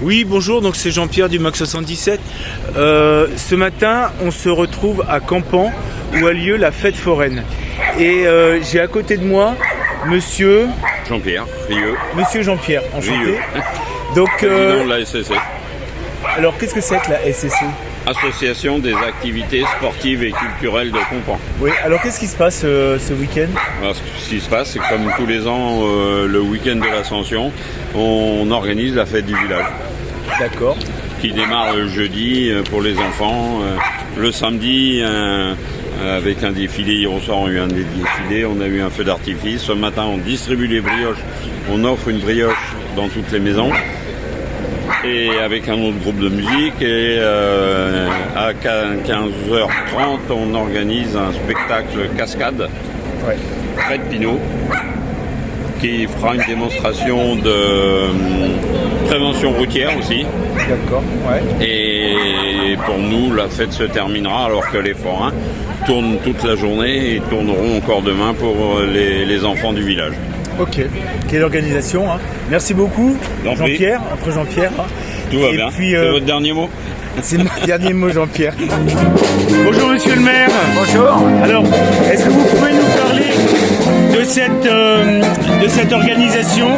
Oui, bonjour, donc c'est Jean-Pierre du MAC 77. Ce matin, on se retrouve à Campan où a lieu la fête foraine. Et j'ai à côté de moi Monsieur Jean-Pierre, Rieux. Monsieur Jean-Pierre, enchanté. Rieux. Donc, président de la SCC. Alors, qu'est-ce que c'est que la SCC? Association des activités sportives et culturelles de Campan. Oui, alors qu'est-ce qui se passe ce week-end? Alors, ce qui se passe, c'est que comme tous les ans, le week-end de l'Ascension, on organise la fête du village. D'accord. Qui démarre le jeudi pour les enfants. Le samedi, avec un défilé, hier au soir on a eu un défilé, on a eu un feu d'artifice. Ce matin, on distribue les brioches. On offre une brioche dans toutes les maisons. Et avec un autre groupe de musique, et à 15h30, on organise un spectacle cascade, Fred Pinault, qui fera une démonstration de prévention routière aussi. D'accord, ouais. Et pour nous, la fête se terminera alors que les forains tournent toute la journée et tourneront encore demain pour les enfants du village. Ok, quelle organisation, hein. Merci beaucoup Jean-Pierre, entre Jean-Pierre. Hein. Tout va bien, puis, c'est votre dernier mot? C'est mon dernier mot Jean-Pierre. Bonjour monsieur le maire. Bonjour. Alors, est-ce que vous pouvez nous parler de cette organisation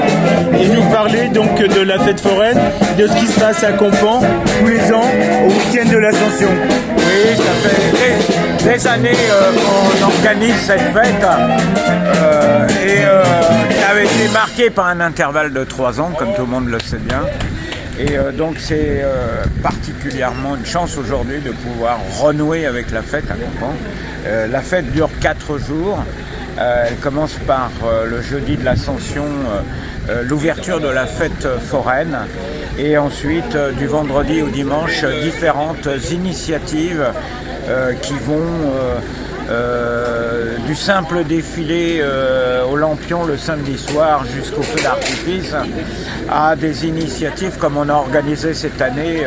et nous parler donc de la fête foraine, de ce qui se passe à Campan tous les ans au week-end de l'Ascension? Oui, ça fait des années qu'on organise cette fête qui avait été marquée par un intervalle de 3 ans, comme tout le monde le sait bien. Et donc c'est particulièrement une chance aujourd'hui de pouvoir renouer avec la fête à Campan. La fête dure 4 jours. Elle commence par le jeudi de l'Ascension, l'ouverture de la fête foraine, et ensuite du vendredi au dimanche, différentes initiatives qui vont du simple défilé au Lampion le samedi soir jusqu'au feu d'artifice, à des initiatives comme on a organisé cette année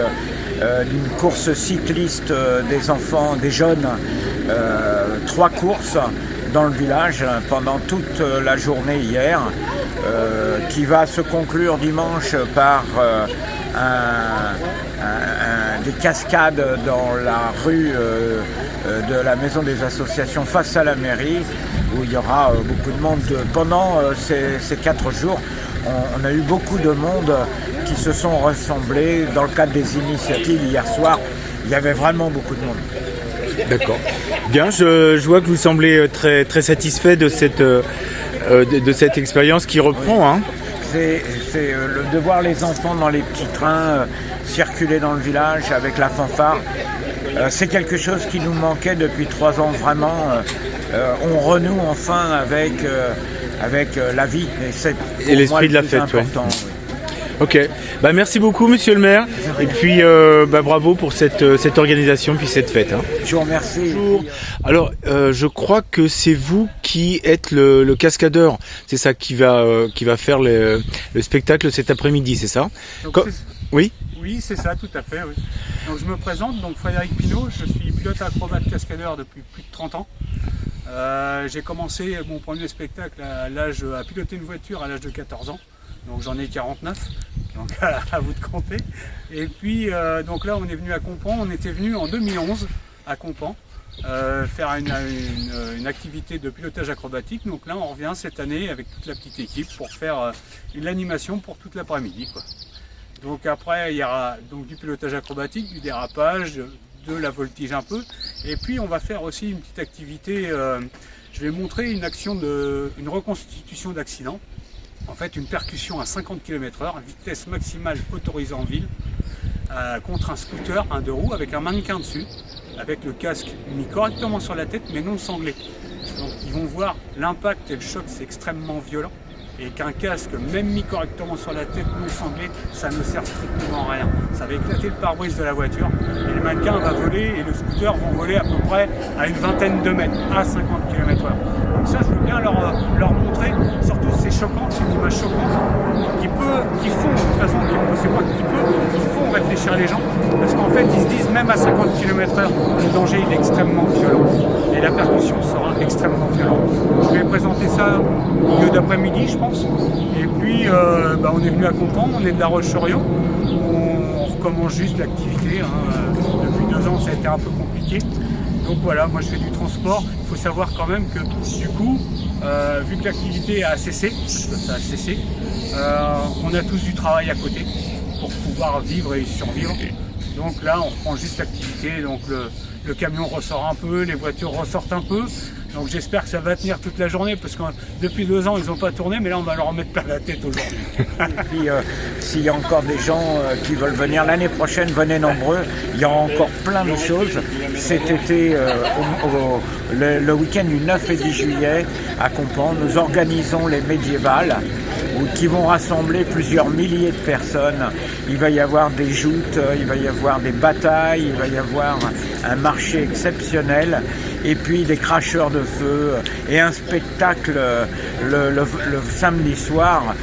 d'une course cycliste des enfants, des jeunes, 3 courses dans le village pendant toute la journée hier, qui va se conclure dimanche par des cascades dans la rue de la maison des associations face à la mairie, où il y aura beaucoup de monde. Pendant ces 4 jours, on a eu beaucoup de monde qui se sont rassemblés dans le cadre des initiatives. Hier soir, il y avait vraiment beaucoup de monde. D'accord. Bien, je vois que vous semblez très, très satisfait de cette expérience qui reprend. Hein. C'est de voir les enfants dans les petits trains circuler dans le village avec la fanfare. C'est quelque chose qui nous manquait depuis 3 ans, vraiment. On renoue enfin avec la vie. Et l'esprit de la fête. Ouais. Oui. Ok, merci beaucoup monsieur le maire, et puis bravo pour cette organisation, puis cette fête. Hein. Je vous remercie. Bonjour. Alors je crois que c'est vous qui êtes le cascadeur, c'est ça qui va faire le spectacle cet après-midi, c'est ça? Oui. Oui, c'est ça, tout à fait. Oui. Donc je me présente, donc Frédéric Pinault, je suis pilote acrobate cascadeur depuis plus de 30 ans. J'ai commencé mon premier spectacle à piloter une voiture à l'âge de 14 ans. Donc j'en ai 49, donc à vous de compter. Et puis donc là on est venu à Campan, on était venu en 2011 à Campan faire une activité de pilotage acrobatique. Donc là on revient cette année avec toute la petite équipe pour faire une animation pour toute l'après-midi, quoi. Donc après il y aura donc du pilotage acrobatique, du dérapage, de la voltige un peu. Et puis on va faire aussi une petite activité, je vais montrer une reconstitution d'accident. En fait, une percussion à 50 km/h, vitesse maximale autorisée en ville, contre un scooter, un 2 roues, avec un mannequin dessus, avec le casque mis correctement sur la tête, mais non sanglé. Donc ils vont voir l'impact et le choc, c'est extrêmement violent. Et qu'un casque, même mis correctement sur la tête, non sanglé, ça ne sert strictement à rien. Ça va éclater le pare-brise de la voiture, et le mannequin va voler, et le scooter vont voler à peu près à une vingtaine de mètres, à 50 km/h. Donc ça, je veux bien leur montrer, surtout c'est choquant, c'est une image choquante. réfléchir les gens, parce qu'en fait ils se disent même à 50 km/h, le danger il est extrêmement violent et la percussion sera extrêmement violente. Je vais présenter ça au milieu d'après-midi je pense, et puis on est venu à Compan, on est de La Roche-sur-Yon, on recommence juste l'activité, depuis 2 ans ça a été un peu compliqué. Donc voilà, moi je fais du transport. Il faut savoir quand même que du coup, vu que l'activité a cessé, parce que ça a cessé, on a tous du travail à côté pour pouvoir vivre et survivre. Donc là, on reprend juste l'activité. Donc le camion ressort un peu, les voitures ressortent un peu. Donc j'espère que ça va tenir toute la journée parce que depuis 2 ans ils n'ont pas tourné, mais là on va leur remettre plein la tête aujourd'hui. Et puis s'il y a encore des gens qui veulent venir l'année prochaine, venez nombreux. Il y aura encore plein de choses. Cet été, le week-end du 9 et 10 juillet à Compan, nous organisons les médiévales qui vont rassembler plusieurs milliers de personnes. Il va y avoir des joutes, il va y avoir des batailles, il va y avoir un marché exceptionnel et puis des cracheurs de feu et un spectacle le samedi soir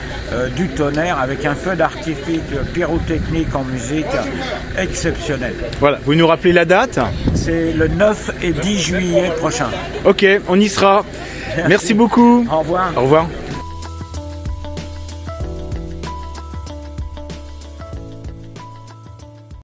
du tonnerre avec un feu d'artifice pyrotechnique en musique exceptionnel. Voilà, vous nous rappelez la date? C'est le 9 et 10 juillet prochain. Ok, on y sera. Merci beaucoup. Au revoir. Au revoir.